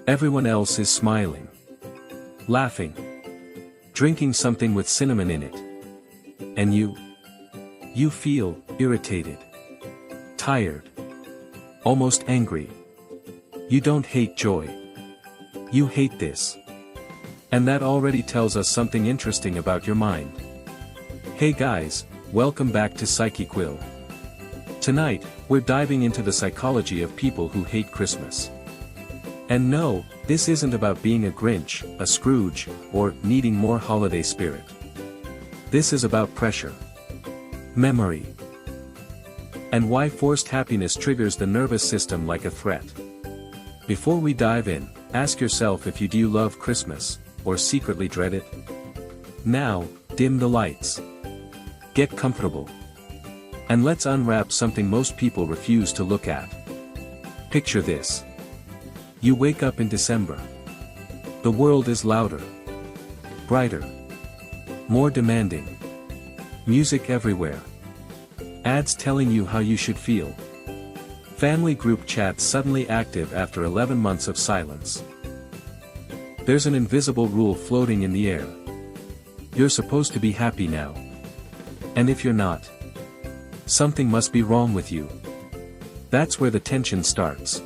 Everyone else is smiling, laughing, drinking something with cinnamon in it. And you feel irritated, tired, almost angry. You don't hate joy. You hate this. And that already tells us something interesting about your mind. Hey guys, welcome back to PsycheQuill. Tonight, we're diving into the psychology of people who hate Christmas. And no, this isn't about being a Grinch, a Scrooge, or needing more holiday spirit. This is about pressure, memory, and why forced happiness triggers the nervous system like a threat. Before we dive in, ask yourself if you do love Christmas, or secretly dread it. Now, dim the lights. Get comfortable. And let's unwrap something most people refuse to look at. Picture this. You wake up in December. The world is louder, brighter, more demanding. Music everywhere. Ads telling you how you should feel. Family group chats suddenly active after 11 months of silence. There's an invisible rule floating in the air. You're supposed to be happy now. And if you're not, something must be wrong with you. That's where the tension starts.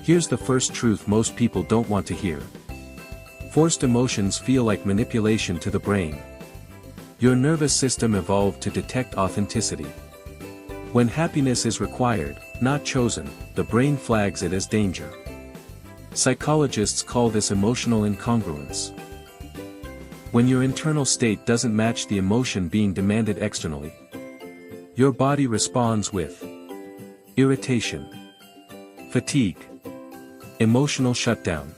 Here's the first truth most people don't want to hear. Forced emotions feel like manipulation to the brain. Your nervous system evolved to detect authenticity. When happiness is required, not chosen, the brain flags it as danger. Psychologists call this emotional incongruence. When your internal state doesn't match the emotion being demanded externally, your body responds with irritation, fatigue, emotional shutdown,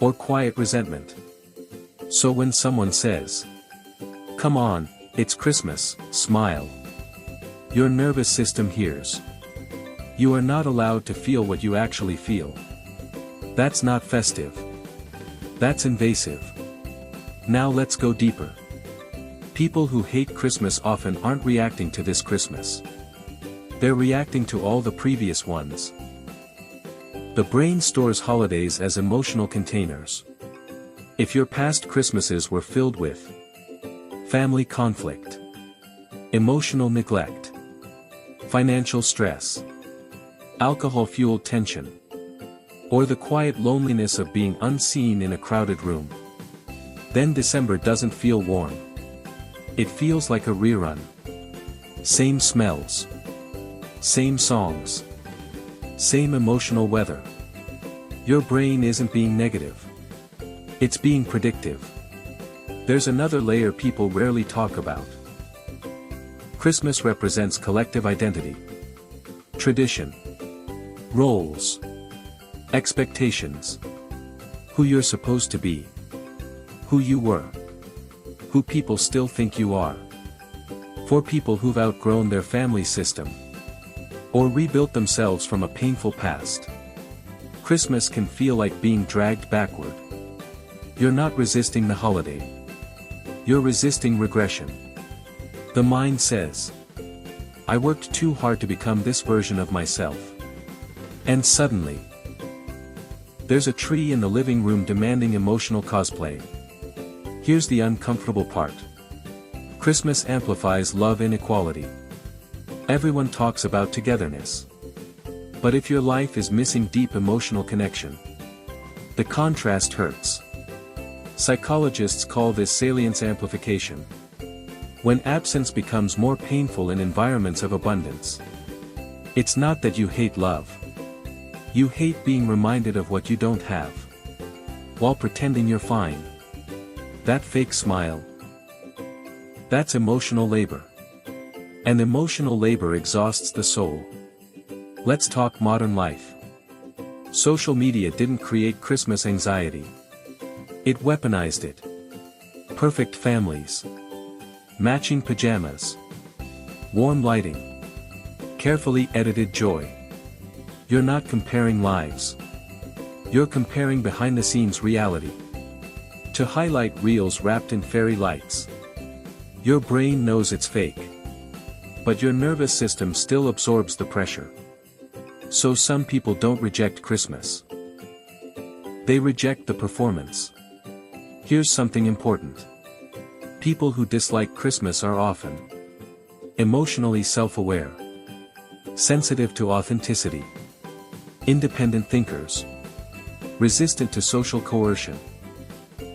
or quiet resentment. So when someone says, "Come on, it's Christmas," smile. Your nervous system hears. You are not allowed to feel what you actually feel. That's not festive. That's invasive. Now let's go deeper. People who hate Christmas often aren't reacting to this Christmas. They're reacting to all the previous ones. The brain stores holidays as emotional containers. If your past Christmases were filled with family conflict, emotional neglect, financial stress, alcohol-fueled tension, or the quiet loneliness of being unseen in a crowded room, then December doesn't feel warm. It feels like a rerun. Same smells, same songs, same emotional weather. Your brain isn't being negative. It's being predictive. There's another layer people rarely talk about. Christmas represents collective identity, tradition, roles, expectations, who you're supposed to be, who you were, who people still think you are. For people who've outgrown their family system, or rebuilt themselves from a painful past, Christmas can feel like being dragged backward. You're not resisting the holiday. You're resisting regression. The mind says, "I worked too hard to become this version of myself." And suddenly, there's a tree in the living room demanding emotional cosplay. Here's the uncomfortable part. Christmas amplifies love inequality. Everyone talks about togetherness. But if your life is missing deep emotional connection, the contrast hurts. Psychologists call this salience amplification. When absence becomes more painful in environments of abundance. It's not that you hate love. You hate being reminded of what you don't have, while pretending you're fine. That fake smile. That's emotional labor. And emotional labor exhausts the soul. Let's talk modern life. Social media didn't create Christmas anxiety. It weaponized it. Perfect families, matching pajamas, warm lighting, carefully edited joy. You're not comparing lives. You're comparing behind-the-scenes reality. To highlight reels wrapped in fairy lights. Your brain knows it's fake. But your nervous system still absorbs the pressure. So some people don't reject Christmas. They reject the performance. Here's something important. People who dislike Christmas are often emotionally self-aware, sensitive to authenticity, independent thinkers, resistant to social coercion.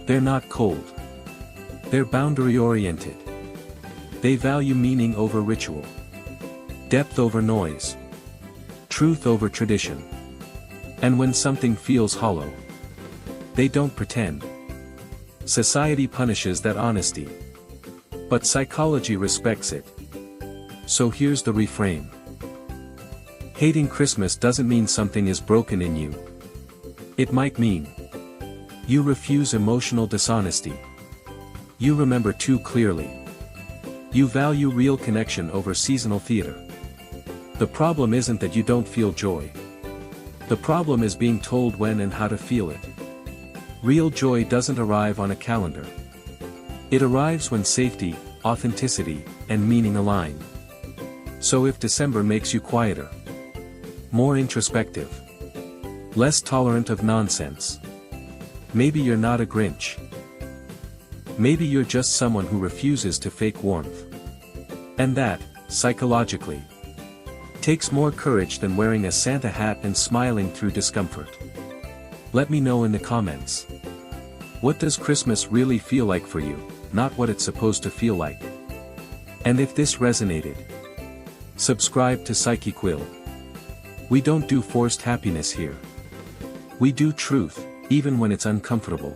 They're not cold. They're boundary-oriented. They value meaning over ritual, depth over noise, truth over tradition. And when something feels hollow, they don't pretend. Society punishes that honesty, but psychology respects it. So here's the reframe. Hating Christmas doesn't mean something is broken in you. It might mean you refuse emotional dishonesty. You remember too clearly. You value real connection over seasonal theater. The problem isn't that you don't feel joy. The problem is being told when and how to feel it. Real joy doesn't arrive on a calendar. It arrives when safety, authenticity, and meaning align. So if December makes you quieter, more introspective, less tolerant of nonsense, maybe you're not a Grinch. Maybe you're just someone who refuses to fake warmth. And that, psychologically, takes more courage than wearing a Santa hat and smiling through discomfort. Let me know in the comments. What does Christmas really feel like for you, not what it's supposed to feel like? And if this resonated, subscribe to PsycheQuill. We don't do forced happiness here. We do truth, even when it's uncomfortable.